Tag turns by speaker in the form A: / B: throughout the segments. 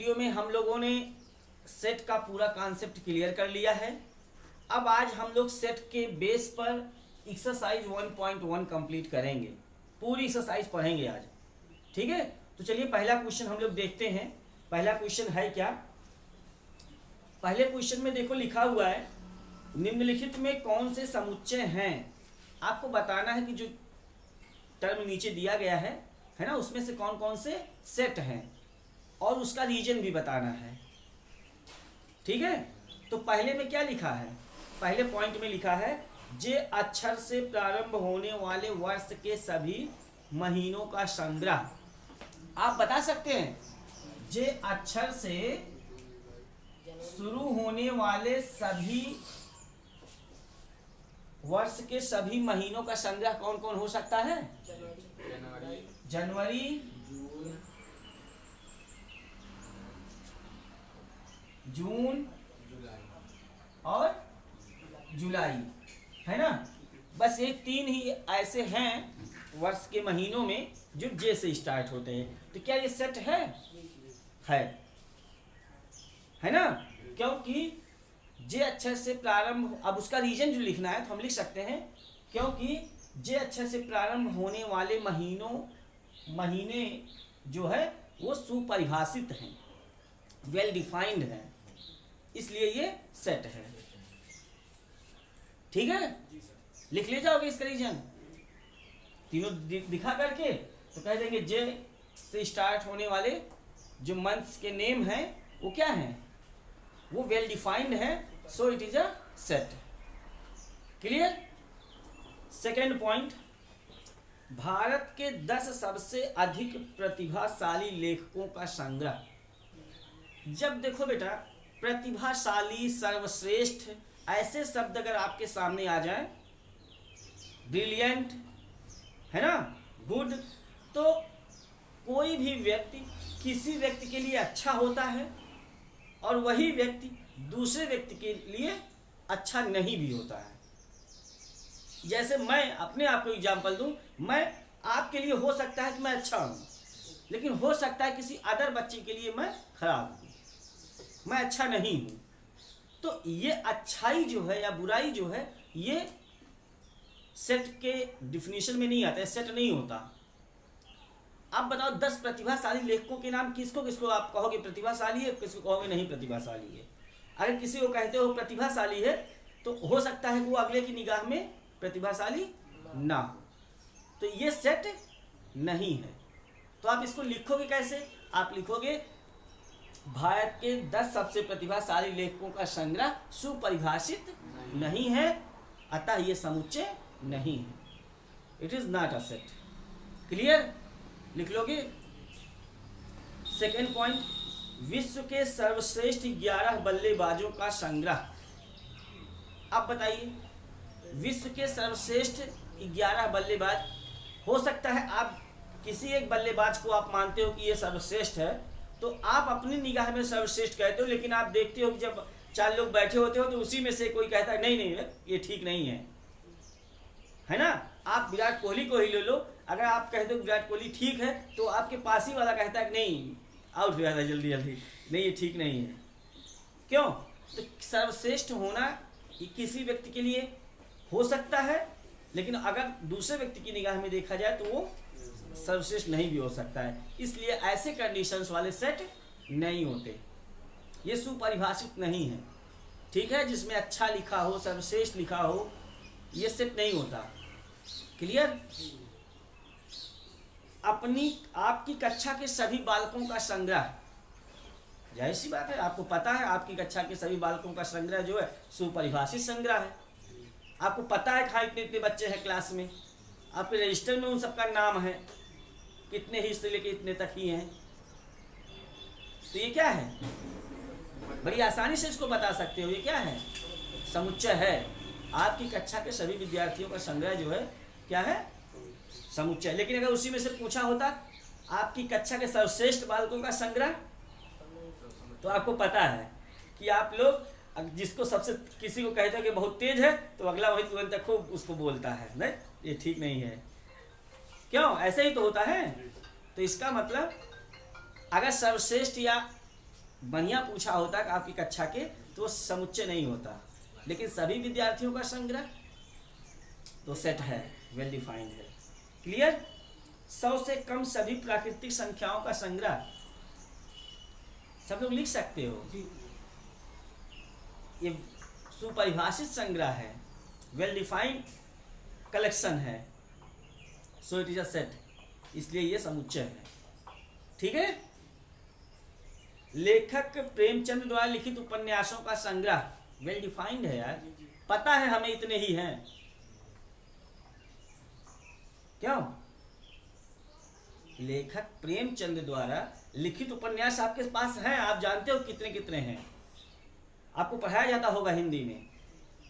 A: Video में हम लोगों ने सेट का पूरा कॉन्सेप्ट क्लियर कर लिया है। अब आज हम लोग सेट के बेस पर एक्सरसाइज 1.1 कंप्लीट करेंगे, पूरी एक्सरसाइज पढ़ेंगे आज। ठीक है, तो चलिए पहला क्वेश्चन हम लोग देखते हैं। पहला क्वेश्चन है क्या? पहले क्वेश्चन में देखो लिखा हुआ है, निम्नलिखित में कौन से समुच्चय हैं। आपको बताना है कि जो टर्म नीचे दिया गया है ना, उसमें से कौन कौन से सेट हैं और उसका रीजन भी बताना है। ठीक है, तो पहले में क्या लिखा है? पहले पॉइंट में लिखा है जे अक्षर से प्रारंभ होने वाले वर्ष के सभी महीनों का संग्रह। आप बता सकते हैं जे अक्षर से शुरू होने वाले सभी वर्ष के सभी महीनों का संग्रह कौन कौन हो सकता है? जनवरी, जून और जुलाई, है ना। बस ये तीन ही ऐसे हैं वर्ष के महीनों में जो जे से स्टार्ट होते हैं। तो क्या ये सेट है ना, क्योंकि जे अक्षर से प्रारंभ, अब उसका रीजन जो लिखना है तो हम लिख सकते हैं क्योंकि जे अक्षर से प्रारंभ होने वाले महीने जो है वो सुपरिभाषित हैं, वेल डिफाइंड हैं, इसलिए ये सेट है। ठीक है, लिख ले जाओगे इसका रीजन तीनों दिखा करके, तो कह देंगे जे से स्टार्ट होने वाले जो मंथ्स के नेम हैं वो क्या हैं? वो वेल डिफाइंड है, so it is a set. Clear? Second point, Bharat के 10 सबसे अधिक प्रतिभाशाली लेखकों का संग्रह। जब देखो बेटा, प्रतिभाशाली, सर्वश्रेष्ठ ऐसे शब्द अगर आपके सामने आ जाए, ब्रिलियंट, है ना, गुड, तो कोई भी व्यक्ति किसी व्यक्ति के लिए अच्छा होता है और वही व्यक्ति दूसरे व्यक्ति के लिए अच्छा नहीं भी होता है। जैसे मैं अपने आप को एग्जाम्पल दूं, मैं आपके लिए हो सकता है कि मैं अच्छा हूं, लेकिन हो सकता है किसी अदर बच्चे के लिए मैं खराब हूं, मैं अच्छा नहीं हूं। तो ये अच्छाई जो है या बुराई जो है, ये सेट के डिफिनीशन में नहीं आता है, सेट नहीं होता। आप बताओ 10 प्रतिभाशाली लेखकों के नाम, किसको किसको आप कहोगे प्रतिभाशाली है, किसको कहोगे नहीं प्रतिभाशाली है। अगर किसी को कहते हो प्रतिभाशाली है तो हो सकता है कि वो अगले की निगाह में प्रतिभाशाली ना हो, तो ये सेट नहीं है। तो आप इसको लिखोगे कैसे? आप लिखोगे भारत के 10 सबसे प्रतिभाशाली लेखकों का संग्रह सुपरिभाषित नहीं है, अतः ये समुच्चय नहीं है, it is not a set. Clear? लिख लोगे। सेकेंड पॉइंट, विश्व के सर्वश्रेष्ठ 11 बल्लेबाजों का संग्रह। आप बताइए, विश्व के सर्वश्रेष्ठ 11 बल्लेबाज, हो सकता है आप किसी एक बल्लेबाज को आप मानते हो कि ये सर्वश्रेष्ठ है, तो आप अपनी निगाह में सर्वश्रेष्ठ कहते हो, लेकिन आप देखते हो कि जब 4 लोग बैठे होते हो तो उसी में से कोई कहता है नहीं ये ठीक नहीं है ना। आप विराट कोहली को ही ले लो, अगर आप कहते हो विराट कोहली ठीक है तो आपके पास ही वाला कहता है कि नहीं, आउट हो जाता है जल्दी जल्दी, नहीं ये ठीक नहीं है। क्यों? तो सर्वश्रेष्ठ होना किसी व्यक्ति के लिए हो सकता है, लेकिन अगर दूसरे व्यक्ति की निगाह में देखा जाए तो वो सर्वश्रेष्ठ नहीं भी हो सकता है। इसलिए ऐसे कंडीशंस वाले सेट नहीं होते, ये सुपरिभाषित नहीं है। ठीक है, जिसमें अच्छा लिखा हो, सर्वश्रेष्ठ लिखा हो, ये सेट नहीं होता। क्लियर? आपकी कक्षा के सभी बालकों का संग्रह, जाहिर सी बात है, आपको पता है आपकी कक्षा के सभी बालकों का संग्रह जो है सुपरिभाषित संग्रह है। आपको पता है कहाँ इतने इतने बच्चे हैं क्लास में, आपके रजिस्टर में उन सबका नाम है, कितने ही से लेके इतने तक ही हैं। तो ये क्या है? बड़ी आसानी से इसको बता सकते हो, ये क्या है? समुच्चय है। आपकी कक्षा के सभी विद्यार्थियों का संग्रह जो है क्या है? समुच्चय। लेकिन अगर उसी में से पूछा होता आपकी कक्षा के सर्वश्रेष्ठ बालकों का संग्रह, तो आपको पता है कि आप लोग जिसको सबसे किसी को कहते हैं कि बहुत तेज है, तो अगला वही तुरंत खूब उसको बोलता है नहीं ये ठीक नहीं है। क्यों? ऐसे ही तो होता है। तो इसका मतलब अगर सर्वश्रेष्ठ या बढ़िया पूछा होता कि आपकी कक्षा के, तो वो समुच्चय नहीं होता, लेकिन सभी विद्यार्थियों का संग्रह तो सेट है, वेल डिफाइंड है। क्लियर? 100 से कम सभी प्राकृतिक संख्याओं का संग्रह, सब लोग लिख सकते हो। ये सुपरिभाषित संग्रह है, वेल डिफाइंड कलेक्शन है, so it is a set, इसलिए ये समुच्चय है। ठीक है? लेखक प्रेमचंद द्वारा लिखित उपन्यासों का संग्रह, वेल डिफाइंड है यार, पता है हमें इतने ही हैं। क्यों? लेखक प्रेमचंद द्वारा लिखित उपन्यास आपके पास है, आप जानते हो कितने कितने हैं, आपको पढ़ाया जाता होगा हिंदी में,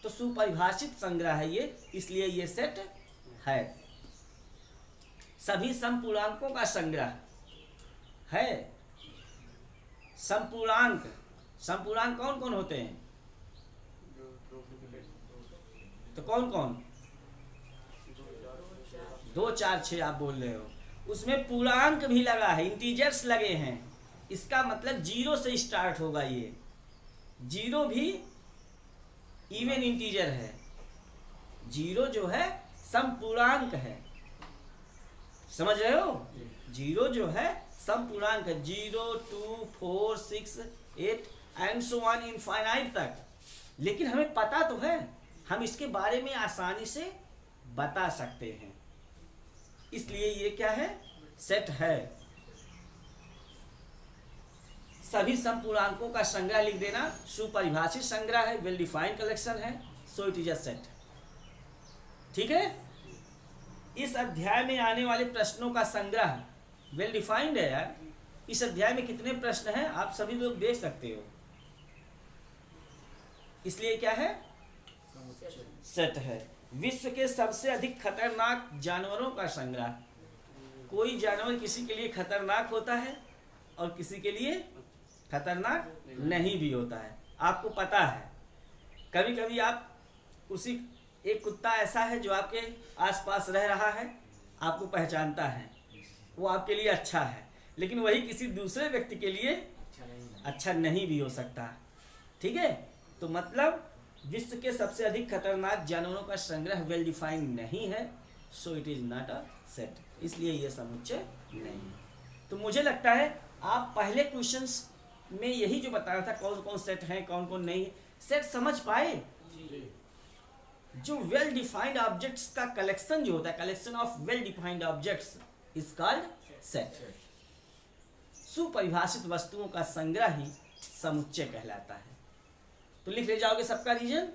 A: तो सुपरिभाषित संग्रह है ये, इसलिए ये सेट है। सभी समपूर्णांकों का संग्रह है। समपूर्णांक, समपूर्णांक कौन कौन होते हैं? तो कौन कौन? 2, 4, 6 आप बोल रहे हो, उसमें पूर्णांक भी लगा है, इंटीजर्स लगे हैं, इसका मतलब 0 से स्टार्ट होगा। ये 0 भी इवन इंटीजर है, 0 जो है समपूर्णांक है, समझ रहे हो? 0 जो है समपूर्णांक है, 0, 2, 4, 6, 8 एंड सो ऑन इनफाइनाइट तक। लेकिन हमें पता तो है, हम इसके बारे में आसानी से बता सकते हैं, इसलिए ये क्या है? सेट है। सभी समपूर्णांकों का संग्रह लिख देना, सुपरिभाषित संग्रह है, वेल डिफाइंड कलेक्शन है, so it is a set. ठीक है? इस अध्याय में आने वाले प्रश्नों का संग्रह, वेल डिफाइंड है यार। इस अध्याय में कितने प्रश्न हैं आप सभी लोग देख सकते हो, इसलिए क्या है? सेट है। विश्व के सबसे अधिक खतरनाक जानवरों का संग्रह, कोई जानवर किसी के लिए खतरनाक होता है और किसी के लिए खतरनाक नहीं भी होता है, आपको पता है। कभी कभी आप उसी, एक कुत्ता ऐसा है जो आपके आसपास रह रहा है, आपको पहचानता है, वो आपके लिए अच्छा है, लेकिन वही किसी दूसरे व्यक्ति के लिए अच्छा नहीं भी हो सकता। ठीक है? तो मतलब विश्व के सबसे अधिक खतरनाक जानवरों का संग्रह वेल डिफाइंड नहीं है, so it is not a set, इसलिए यह समुच्चय नहीं है। तो मुझे लगता है आप पहले क्वेश्चंस में यही जो बताया था, कौन कौन सेट है कौन कौन नहीं है, सेट समझ पाए। जो वेल डिफाइंड ऑब्जेक्ट्स का कलेक्शन जो होता है, collection of well defined objects is called set. सुपरिभाषित वस्तुओं का संग्रह ही समुच्चय कहलाता है। तो लिख ले जाओगे सबका रीजन?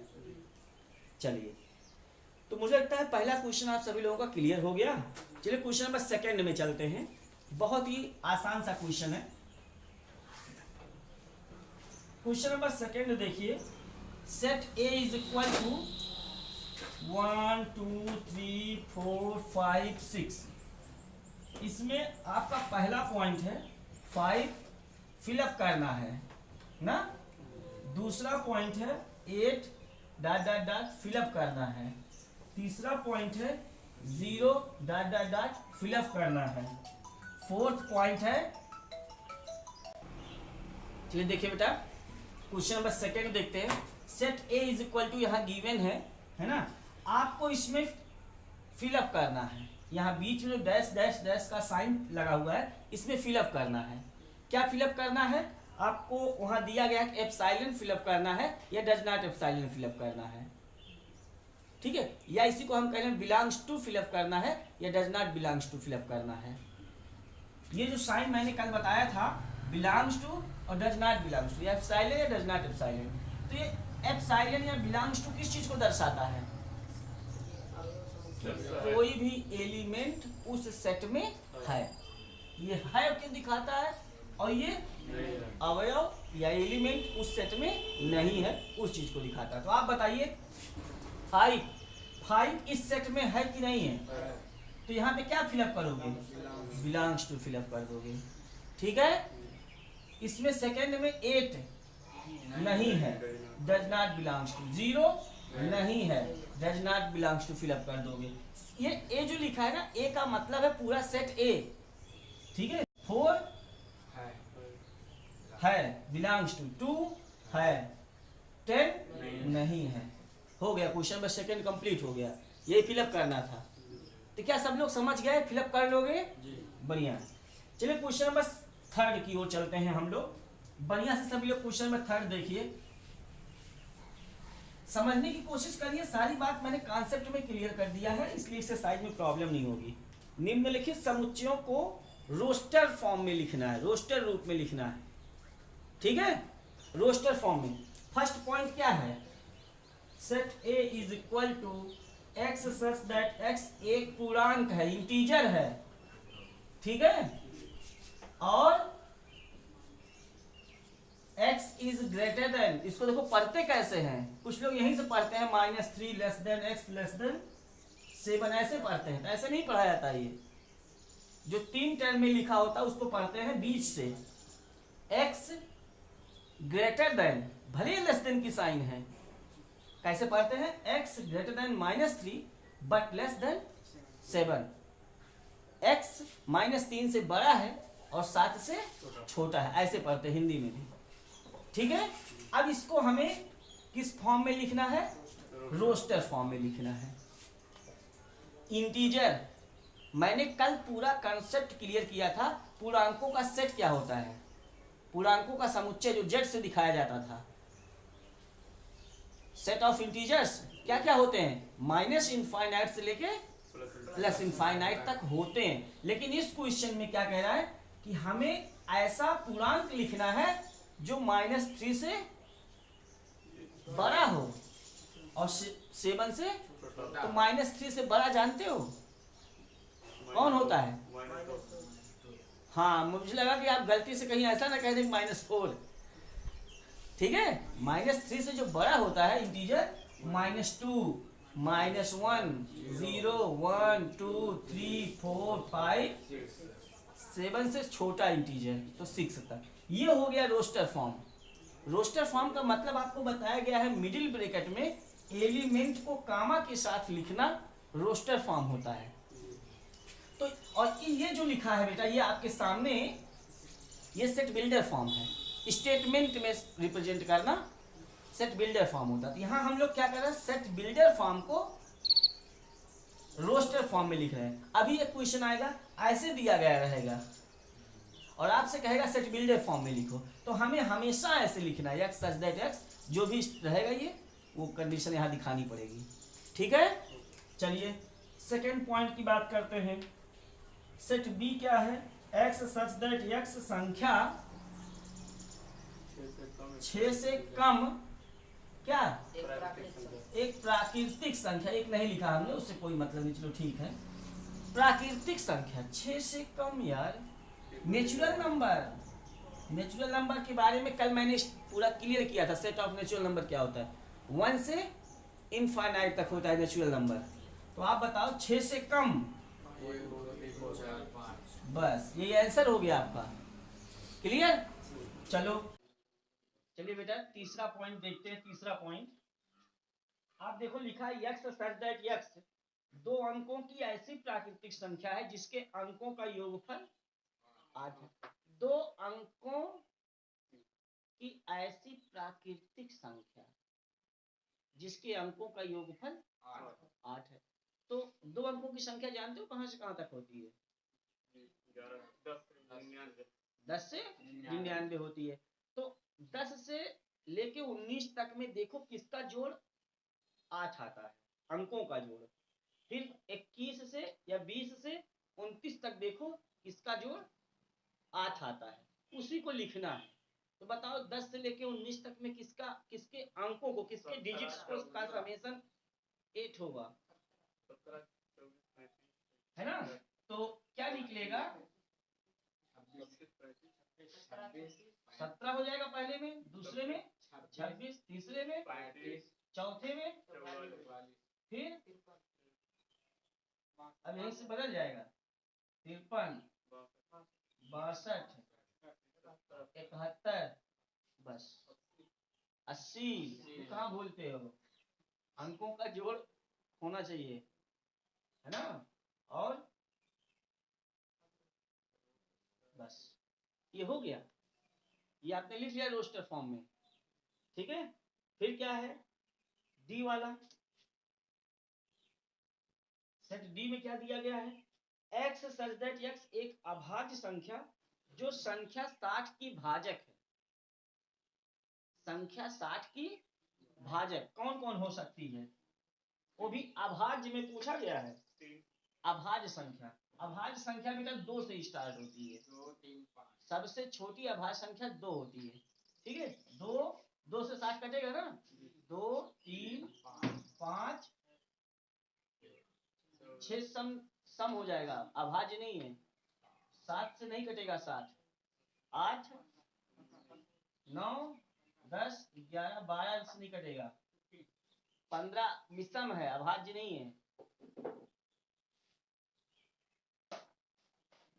A: चलिए, तो मुझे लगता है पहला क्वेश्चन आप सभी लोगों का क्लियर हो गया। चलिए क्वेश्चन नंबर 2 में चलते हैं, बहुत ही आसान सा क्वेश्चन है। क्वेश्चन नंबर 2 देखिए, set A is equal to 1, 2, 3, 4, 5, 6। इसमें आपका पहला पॉइंट है 5 फिलअप करना है ना, दूसरा पॉइंट है 8 डॉट डॉट डॉट फिलअप करना है, तीसरा पॉइंट है 0 डॉट डॉट डॉट फिलअप करना है, फोर्थ पॉइंट है। चलिए देखिए बेटा, क्वेश्चन नंबर 2 देखते हैं। Set A is equal to, यहाँ गिवन है ना, आपको इसमें फिलअप करना है, यहाँ बीच में डैश डैश डैश का साइन लगा हुआ है, इसमें फिलअप करना है। क्या फिलअप करना है? आपको वहां दिया गया है एप्सिलॉन फिलअप करना है या डज नॉट एप्सिलॉन फिलअप करना है। ठीक है? या इसी को हम कह रहे हैं बिलोंग्स टू फिलअप करना है या does not belongs to fill up करना है। ये जो साइन मैंने कल बताया था, बिलोंग्स टू और डज नॉट बिलोंग्स टू, या एप्सिलॉन या डज नॉट एप्सिलॉन, तो ये एप्सिलॉन या बिलोंग्स टू किस चीज को दर्शाता है? कोई भी एलिमेंट उस सेट में है, ये है क्यों दिखाता है, और ये अवयव या एलिमेंट उस सेट में नहीं है, उस चीज को दिखाता है। तो आप बताइए 5 इस सेट में है कि नहीं है? तो यहाँ पे क्या फिलअप करोगे? बिलोंग्स टू फिलअप कर दोगे। ठीक है? इसमें सेकंड में 8 नहीं है, डज नॉट बिलोंग्स टू, 0 नहीं है, does not belongs to fill up कर दोगे। ये ए जो लिखा है ना, ए का मतलब है पूरा सेट ए। ठीक है? 4 है, बिलोंग्स टू है, 10 नहीं है। हो गया क्वेश्चन नंबर सेकंड कंप्लीट हो गया। ये फिलअप करना था। तो क्या सब लोग समझ गए? फिलअप कर लोगे? बढ़िया। चलिए क्वेश्चन नंबर थर्ड की ओर चलते हैं हम लोग। बढ़िया से सभी लोग क्वेश्चन नंबर थर्ड देखिए, समझने की कोशिश करिए। सारी बात मैंने कॉन्सेप्ट में क्लियर कर दिया है, इसलिए एक्सरसाइज में प्रॉब्लम नहीं होगी। निम्नलिखित समुच्चयों को रोस्टर फॉर्म में लिखना है, रोस्टर रूप में लिखना है, ठीक है, रोस्टर फॉर्म में। फर्स्ट पॉइंट क्या है? Set A is equal to X such that X एक पूर्णांक है, इंटीजर है, ठीक है, और x इज ग्रेटर देन, इसको देखो पढ़ते कैसे हैं, कुछ लोग यहीं से पढ़ते हैं -3 less than x less than 7, ऐसे पढ़ते हैं। तो ऐसे नहीं पढ़ा जाता। ये जो 3 टर्म में लिखा होता है उसको पढ़ते हैं बीच से। x ग्रेटर देन, भले ही लेस देन की साइन है, कैसे पढ़ते हैं? x greater than -3 but less than 7। x -3 से बड़ा है और 7 से छोटा है, ऐसे पढ़ते हैं हिंदी में भी, ठीक है। अब इसको हमें किस फॉर्म में लिखना है? रोस्टर फॉर्म में लिखना है। इंटीजर, मैंने कल पूरा कंसेप्ट क्लियर किया था। पूर्णांकों का सेट क्या होता है? पूर्णांकों का समुच्चय जो जेड से दिखाया जाता था। सेट ऑफ इंटीजर्स क्या क्या होते हैं? माइनस इनफाइनाइट से लेके प्लस इनफाइनाइट तक होते हैं। लेकिन इस क्वेश्चन में क्या कह रहा है कि हमें ऐसा पूर्णांक लिखना है जो -3 से बड़ा हो और 7 से, तो -3 से बड़ा जानते हो कौन होता है? हाँ, मुझे लगा कि आप गलती से कहीं ऐसा ना कह दें -4, ठीक है। -3 से जो बड़ा होता है इंटीजर, -2, -1, 0, 1, 2, 3, 4, 5, 7 से छोटा इंटीजर तो 6 तक। ये हो गया रोस्टर फॉर्म। रोस्टर फॉर्म का मतलब आपको बताया गया है, मिडिल ब्रैकेट में एलिमेंट को कामा के साथ लिखना रोस्टर फॉर्म होता है। तो और ये जो लिखा है बेटा, ये आपके सामने, ये सेट बिल्डर फॉर्म है। स्टेटमेंट में रिप्रेजेंट करना सेट बिल्डर फॉर्म होता है। तो यहां हम लोग क्या कर रहे हैं? सेट बिल्डर फॉर्म को रोस्टर फॉर्म में लिख रहे हैं। अभी एक क्वेश्चन आएगा, ऐसे दिया गया रहेगा और आपसे कहेगा सेट बिल्डर फॉर्म में लिखो, तो हमें हमेशा ऐसे लिखना है, एक्स सच दैट एक्स, जो भी रहेगा ये वो कंडीशन यहां दिखानी पड़ेगी, ठीक है। चलिए सेकेंड पॉइंट की बात करते हैं। सेट बी क्या है? एक्स सच दैट एक्स संख्या 6 से कम, क्या? एक प्राकृतिक संख्या, एक नहीं लिखा हमने, उससे कोई मतलब नहीं, चलो ठीक है। प्राकृतिक संख्या 6 से कम, यार नेचुरल नंबर। नेचुरल नंबर के बारे में कल मैंने पूरा क्लियर किया था। सेट ऑफ नेचुरल नंबर क्या होता है? 1 से इनफाइनाइट तक होता है नेचुरल नंबर। तो आप बताओ 6 से कम, बस ये आंसर हो गया आपका। क्लियर? चलो चलिए बेटा तीसरा पॉइंट देखते हैं। तीसरा पॉइंट आप देखो, लिखा है यक्स सच दैट यक्स 2 अंकों की ऐसी प्राकृतिक संख्या है जिसके अंकों का योगफल 8 है। 2 अंकों की ऐसी प्राकृतिक संख्या जिसके अंकों का योगफल 8 है। तो 2 अंकों की संख्या जानते हो कहां से कहां तक होती है? 10 से 99 होती है। तो 10 से लेके 19 तक में देखो किसका जोड़ 8 आता है, अंकों का जोड़। फिर 21 से या 20 से 29 तक देखो किसका जोड़ 8 आता है, उसी को लिखना है। तो बताओ 10 से लेके 19 तक में किसके अंकों को, किसके डिजिट्स को का समेशन 8 होगा, है ना। तो क्या निकलेगा? 17 हो जाएगा पहले में, दूसरे में 26, तीसरे में 35, चौथे में 44, फिर अब यहीं से बदल जाएगा 53, 62, 71, बस 80। कहाँ भूलते हो? अंकों का जोड़ होना चाहिए, है ना। और बस ये हो गया। ये आपने लिख लिया रोस्टर फॉर्म में, ठीक है। फिर क्या है डी वाला, सेट डी में क्या दिया गया है, एक्स सच दैट एक्स एक अभाज्य संख्या जो संख्या 60 की भाजक है। संख्या 60 की भाजक कौन कौन हो सकती है, वो भी अभाज्य में पूछा गया है। अभाज्य संख्या, अभाज्य संख्या बेटा 2 से स्टार्ट होती है, 2 3 5, सबसे छोटी अभाज्य संख्या 2 होती है, ठीक है। 2 से 60 कटेगा ना, 2 3 5 6 सम हो जाएगा, अभाज्य नहीं है। 7 से नहीं कटेगा, 7 8 9 10 11 12 से नहीं कटेगा, 15 विषम है, अभाज्य नहीं है।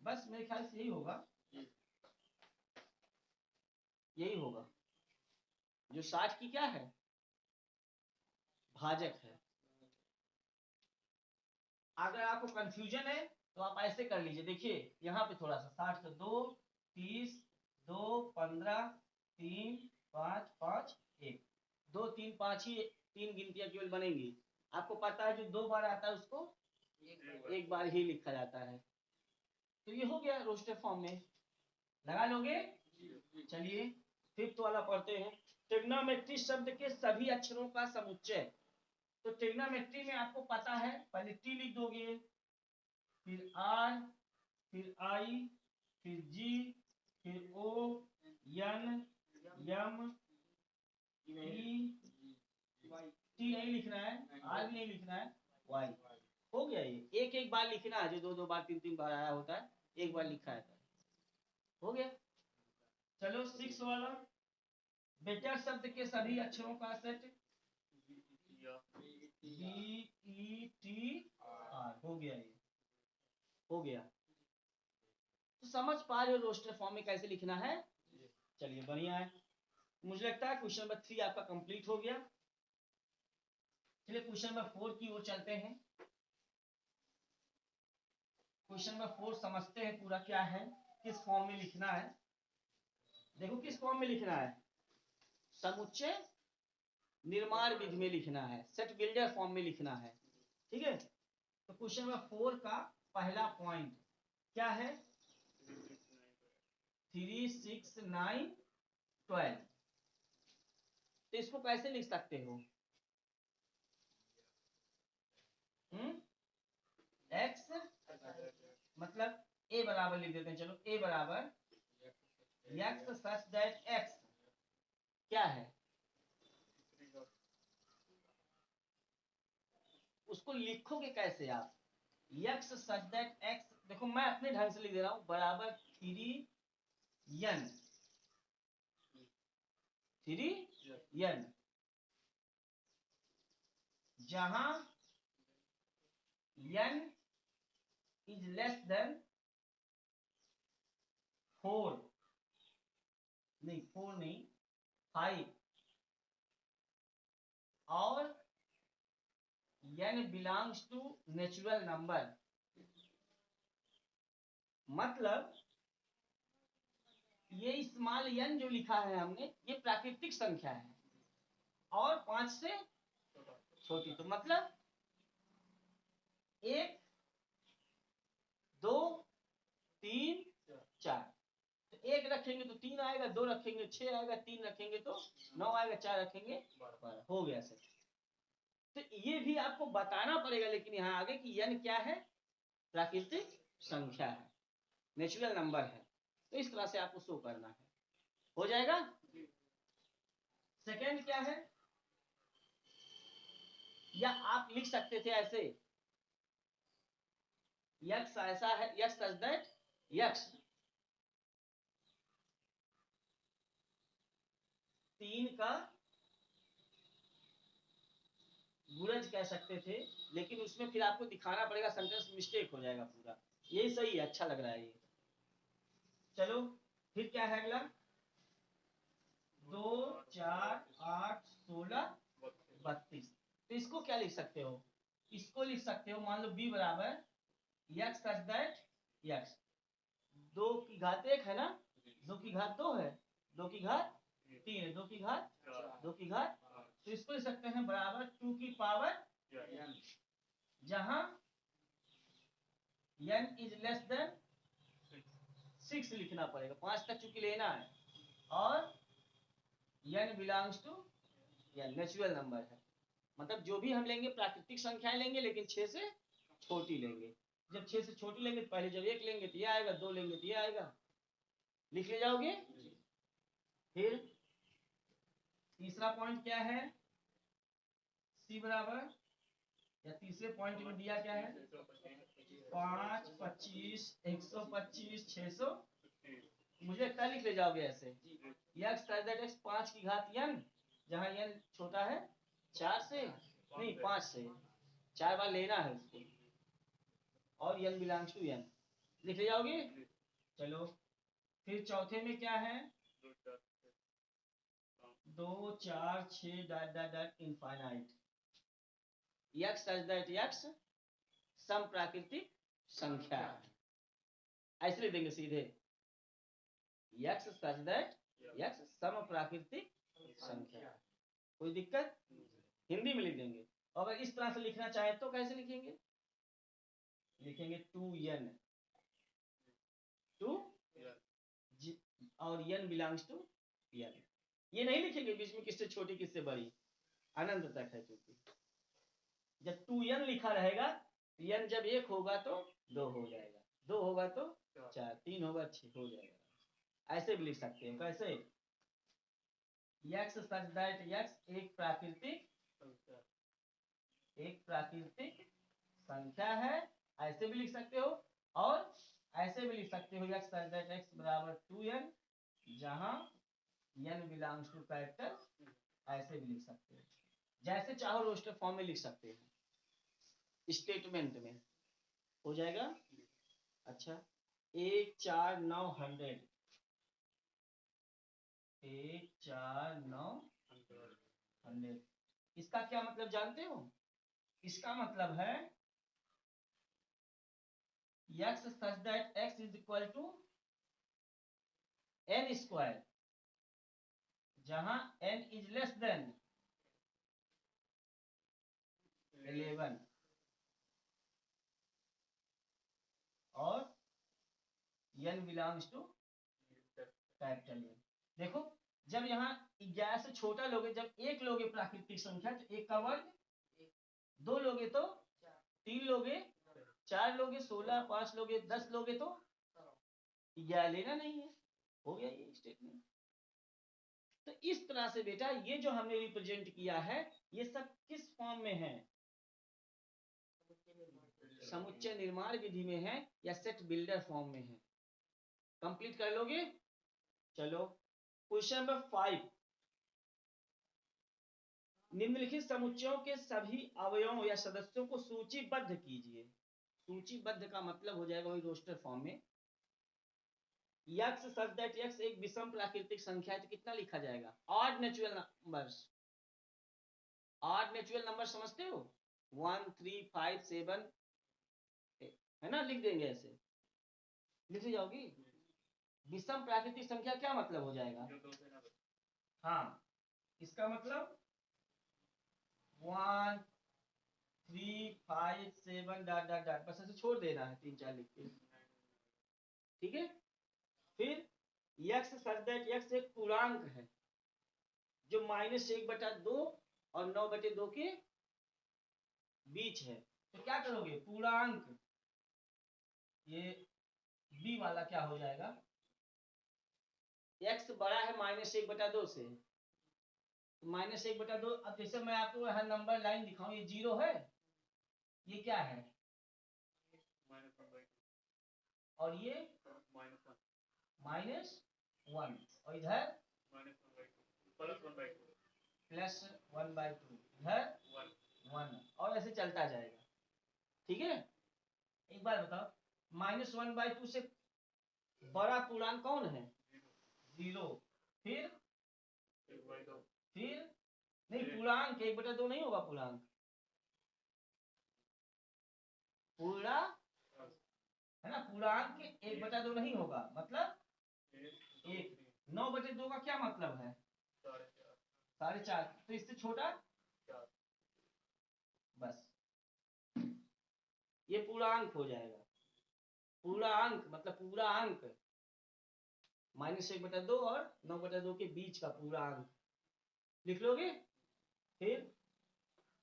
A: बस मेरे ख्याल से यही होगा, यही होगा जो 60 की क्या है, भाजक है। अगर आपको कंफ्यूजन है तो आप ऐसे कर लीजिए, देखिए यहाँ पे थोड़ा सा 60 से 2 30 2 15 3 5 5 1 2 3 5 ही 3 गिनतियां केवल बनेंगी। आपको पता है जो 2 बार आता है उसको एक बार ही लिखा जाता है। तो ये हो गया रोस्टर फॉर्म में, लगा लोगे। चलिए फिफ्थ वाला पढ़ते हैं, ट्रिग्नोमेट्री शब्द के सभी अक्षरों का समुच्चय। तो ट्रिग्नोमेट्री में आपको पता है, पहले टी लिख दोगे, फिर आर, फिर आई, फिर जी, फिर ओ, एन, एम, ई, टी नहीं लिखना है, आर भी नहीं लिखना है, वाई। हो गया, ये एक एक बार लिखना है, जो 2 2 बार 3 3 बार आया होता है एक बार लिखा है, हो गया। चलो 6 वाला, बेटा शब्द के सभी अक्षरों का set, B E T R, हो गया, ये हो गया। तो समझ पा रहे हो रोस्टर फॉर्म में कैसे लिखना है। चलिए बढ़िया है, मुझे लगता है क्वेश्चन नंबर 3 आपका कंप्लीट हो गया। चलिए क्वेश्चन नंबर 4 की ओर चलते हैं। क्वेश्चन नंबर 4 समझते हैं पूरा क्या है, किस फॉर्म में लिखना है। देखो किस फॉर्म में लिखना है, समुच्चय निर्माण विधि में लिखना है, सेट बिल्डर फॉर्म में लिखना है, ठीक है। तो क्वेश्चन नंबर 4 का पहला पॉइंट क्या है, 3 6 9 12। तो इसको कैसे लिख सकते हो, एक्स मतलब ए बराबर लिख देते हैं, चलो ए बराबर एक्स सच दैट एक्स क्या है, उसको लिखोगे कैसे आप, एक्स सच दैट एक्स, देखो मैं अपने ढंग से लिख दे रहा हूं, बराबर 3 n 3 n, जहां n इज लेस देन 4, नहीं 4 नहीं 5, और n belongs to natural number. मतलब ये स्मॉल n जो लिखा है हमने, ये प्राकृतिक संख्या है और 5 से छोटी। तो मतलब 1 2 3 4, तो 1 रखेंगे तो 3 आएगा, 2 रखेंगे 6 आएगा, 3 रखेंगे तो 9 आएगा, 4 रखेंगे 12, हो गया सर। तो ये भी आपको बताना पड़ेगा लेकिन यहाँ आगे कि n क्या है, प्राकृतिक संख्या है, नेचुरल नंबर है। तो इस तरह से आपको शो करना है, हो जाएगा। सेकेंड क्या है, या आप लिख सकते थे ऐसे, यक्स ऐसा है, यक्स सच दैट यक्स 3 का गुणज कह सकते थे, लेकिन उसमें फिर आपको दिखाना पड़ेगा, सेंटेंस मिस्टेक हो जाएगा पूरा। यही सही है, अच्छा लग रहा है ये। चलो फिर क्या है अगला, 2 4 8 16 32। तो इसको क्या लिख सकते हो, इसको लिख सकते हो, मान लो b बराबर यक्स सच दैट यक्स, 2 की घात 1 है ना, 2 की घात 2 है, 2 की घात 3, 2 की घात 2 की घात, तो इसको लिख सकते हैं बराबर 2 की पावर n, जहां n इज लेस देन 6 लिखना पड़ेगा, 5 तक चूंकि लेना है, और n belongs to n natural number है, मतलब जो भी हम लेंगे प्राकृतिक संख्याएं लेंगे, लेकिन 6 से छोटी लेंगे। जब 6 से छोटी लेंगे तो पहले जब 1 लेंगे तो ये आएगा, 2 लेंगे तो ये आएगा, लिख ले जाओगे। फिर तीसरा पॉइंट क्या है, c बराबर, या तीसरे पॉइंट में दिया क्या है, 5, 25, 125, 600, मुझे क्या लिख ले जाओगे ऐसे, x x 5 की घात n, जहां n छोटा है 4 से, नहीं 5 से, 4 बार लेना है उसको, और n बिलोंग्स टू n, लिख ले जाओगे। चलो फिर चौथे में क्या है, 2, 4, 6 dot dot dot infinite, x such that x सम प्राकृतिक संख्या है, ऐसे लिख देंगे सीधे, x सच दैट x सम प्राकृतिक संख्या, कोई दिक्कत, हिंदी में लिख देंगे। अगर इस तरह से लिखना चाहे तो कैसे लिखेंगे, लिखेंगे 2n, 2 और n बिलोंग्स टू n, ये नहीं लिखेंगे बीच में किससे छोटी किससे बड़ी, अनंत तक है, क्योंकि जब 2n लिखा रहेगा तो n जब 1 होगा तो 2 हो जाएगा, 2 होगा तो 4, 3 होगा 6 हो जाएगा, ऐसे भी लिख सकते हैं। कैसे, x सच दैट x एक प्राकृतिक संख्या है, ऐसे भी लिख सकते हो, और ऐसे भी लिख सकते हो x सच दैट x बराबर 2n, जहां n बिलोंग्स टू कैरेक्टर, ऐसे भी लिख सकते हो, जैसे चाहो रोस्टर फॉर्म में लिख सकते हैं, स्टेटमेंट में हो जाएगा। अच्छा, 1, 4, 9, 100, 1, 4, 9, 100, इसका क्या मतलब जानते हो, इसका मतलब है x such that x is equal to n square, जहां n इज लेस देन 11, और n belongs to capital N। देखो, जब यहाँ 11 से छोटा लोगे, जब 1 लोगे प्राकृतिक संख्या तो 1 का वर्ग, 2 लोगे तो 3 लोगे, 4 लोगे 16, 5 लोगे 10 लोगे तो 11 लेना नहीं है, हो गया ये स्टेटमेंट। तो इस तरह से बेटा ये जो हमने रिप्रेजेंट किया है, ये सब किस फॉर्म में है, समुच्चय निर्माण विधि में है, या सेट बिल्डर फॉर्म में है, कंप्लीट कर लोगे। चलो क्वेश्चन नंबर 5, निम्नलिखित समुच्चयों के सभी अवयवों या सदस्यों को सूचीबद्ध कीजिए, सूचीबद्ध का मतलब हो जाएगा वही रोस्टर फॉर्म में, x सच दैट x एक विषम प्राकृतिक संख्या है तो कितना लिखा जाएगा, odd natural numbers, odd natural number समझते हो, 1, 3, 5, 7, है ना, लिख देंगे ऐसे, लिख जाओगी। विषम प्राकृतिक संख्या क्या मतलब हो जाएगा, हाँ, इसका मतलब 1, 3, 5, 7 डॉट डॉट डॉट, बस ऐसे छोड़ देना है, 3, 4 लिख के, ठीक है। फिर x सच दैट x एक पूर्णांक है जो -1/2 और 9/2 के बीच है, तो क्या करोगे, पूर्णांक, ये b वाला क्या हो जाएगा, x बड़ा है -1/2 से, -1/2, अब जैसे मैं आपको यहाँ नंबर लाइन दिखाऊं, ये 0 है, ये क्या है, और ये -1, और इधर +1/2, इधर 1, और ऐसे चलता जाएगा, ठीक है। एक बार बताओ, -1/2 से बड़ा पूर्णांक कौन है, 0, फिर नहीं, पूर्णांक 1/2 नहीं होगा, पूर्णांक पूरा है ना, पूर्णांक 1/2 नहीं होगा, मतलब 1, 9/2 का क्या मतलब है? 4.5। तो इससे छोटा बस ये पूर्णांक हो जाएगा। पूर्णांक मतलब पूरा अंक -1/2 और 9/2 के बीच का पूर्णांक लिख लोगे। फिर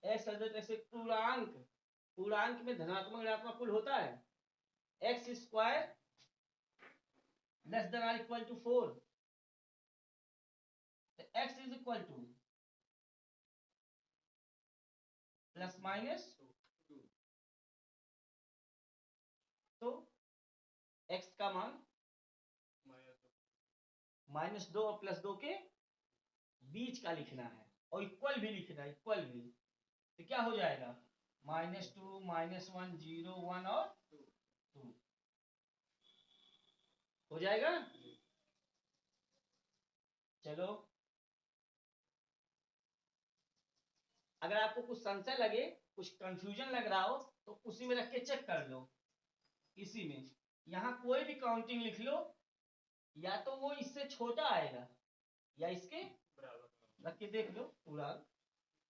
A: x ऐसे पूर्णांक, पूर्णांक में धनात्मक ऋणात्मक कुल होता है। x² लेस देन और इक्वल टू 4, तो x इज इक्वल टू ±2, तो x का मान -2 और +2 के बीच का लिखना है और इक्वल भी लिखना है, इक्वल भी। तो क्या हो जाएगा? -2 -1 0 1 और 2 हो जाएगा। चलो अगर आपको कुछ संशय लगे, कुछ कंफ्यूजन लग रहा हो, तो उसी में रख के चेक कर लो। इसी में यहां कोई भी काउंटिंग लिख लो, या तो वो इससे छोटा आएगा या इसके रख के देख लो पूरा।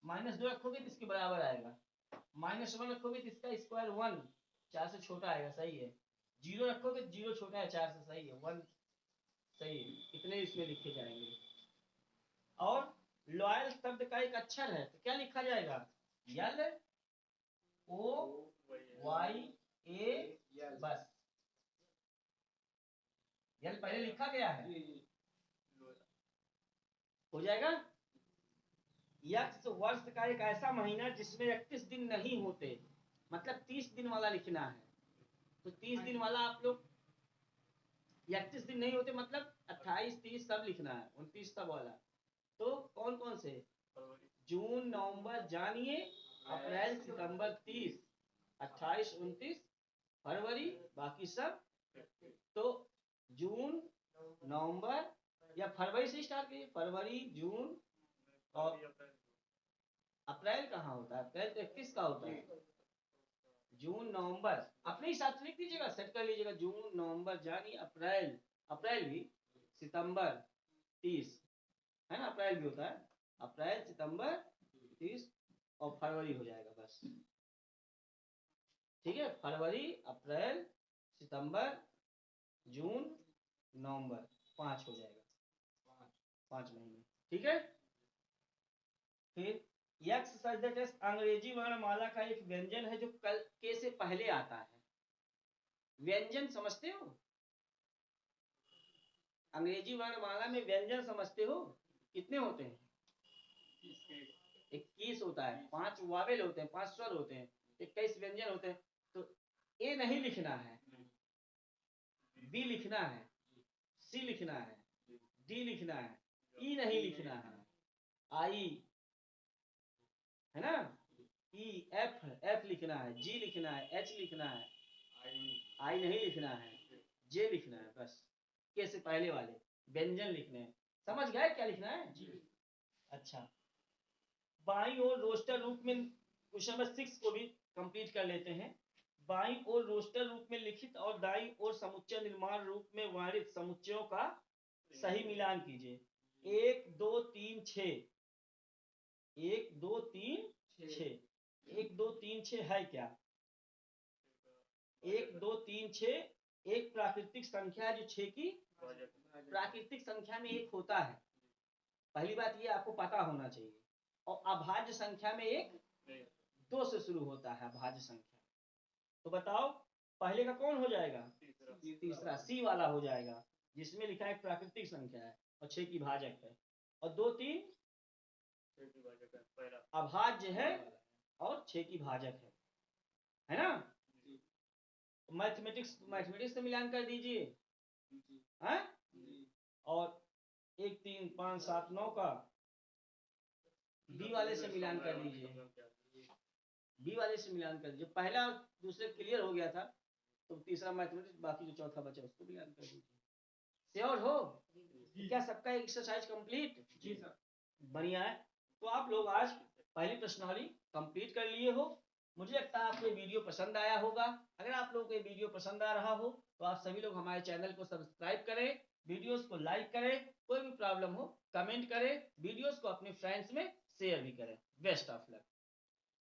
A: -2 रखोगे तो इसके बराबर आएगा, -1 रखोगे तो इसका स्क्वायर 1, 4 से छोटा आएगा, सही है। 0 रखोगे तो 0 छोटा है 4 से, सही है। 1 सही है। इतने इसमें लिखे जाएंगे। और लॉयल शब्द का एक अक्षर है, तो क्या लिखा जाएगा? LOYA, बस यल पहले लिखा गया है, हो जाएगा। यक्ष वर्ष का एक ऐसा महीना जिसमें 31 दिन नहीं होते, मतलब 30 दिन वाला लिखना है। तो 30 दिन वाला आप लोग 31 दिन नहीं होते मतलब 28 30 सब लिखना है, 29 सब वाला। तो कौन कौन से? जून नवंबर जानिए, अप्रैल सितंबर 30, 28 29 फरवरी, बाकी सब। तो जून नवंबर या फरवरी से स्टार्ट करिए, फरवरी जून और अप्रैल कहाँ होता है? अप्रैल तो 31 का होता है। जून नवंबर अपने हिसाब से लिख दीजिएगा, सेट कर लीजिएगा। जून नवंबर जानी अप्रैल, अप्रैल भी, सितंबर 30 है ना, अप्रैल भी होता है। अप्रैल सितंबर 30 और फरवरी हो जाएगा बस। ठीक है, फरवरी अप्रैल सितंबर जून नवंबर 5 हो जाएगा, 5 महीने। ठीक है। फिर यक्ष सजदटस अंग्रेजी वर्णमाला का एक व्यंजन है जो कल के से पहले आता है। व्यंजन समझते हो? अंग्रेजी वर्णमाला में व्यंजन समझते हो? कितने होते हैं? 21 होता है, 5 वावेल होते हैं, 5 स्वर होते हैं, 21 व्यंजन होते हैं। तो ए नहीं लिखना है, बी लिखना है, सी लिखना है, डी लिखना है, ई नहीं लिखना है, आई है ना, ई एफ एफ लिखना है, जी लिखना है, एच लिखना है, आई नहीं लिखना है, जे लिखना है, बस। के से पहले वाले व्यंजन लिखने हैं। समझ गए क्या लिखना है? जी। अच्छा, बाई और रोस्टर रूप में क्वेश्चन नंबर 6 को भी कंप्लीट कर लेते हैं। बाई और रोस्टर रूप में लिखित और दाई और समुच्चय निर्माण रूप में वर्णित समुच्चयों का सही मिलान कीजिए। 1 2 3 6, 1 2 3 6, 1 2 3 6 है क्या? 1 2 3 6 एक प्राकृतिक संख्या है जो 6 की प्राकृतिक संख्या में एक होता है। पहली बात ये आपको पता होना चाहिए। और अभाज्य संख्या में एक 2 से शुरू होता है अभाज्य संख्या। तो बताओ पहले का कौन हो जाएगा? तीसरा सी वाला हो जाएगा, जिसमें लिखा है प्राकृतिक संख्या है और 6 की भाजक है। और 2 3 अभाज्य है और 6 की भाजक है ना। मैथमेटिक्स से मिलान कर दीजिए है? और 1 3 5 7 9 का बी वाले से मिलान कर लीजिए, बी वाले से मिलान कर दीजिए। पहला और दूसरे क्लियर हो गया था, तो तीसरा मैथमेटिक्स बाकी जो चौथा बचा उसको मिलान कर दीजिए। श्योर हो? क्या सबका एक्सरसाइज कंप्लीट? जी सर। बढ़िया है। तो आप लोग आज पहली प्रश्नावली कंप्लीट कर लिए हो। मुझे लगता है आपको ये वीडियो पसंद आया होगा। अगर आप लोगों को ये वीडियो पसंद आ रहा हो तो आप सभी लोग हमारे चैनल को सब्सक्राइब करें, वीडियोस को लाइक करें, कोई भी प्रॉब्लम हो कमेंट करें, वीडियोस को अपने फ्रेंड्स में शेयर भी करें। Best of luck.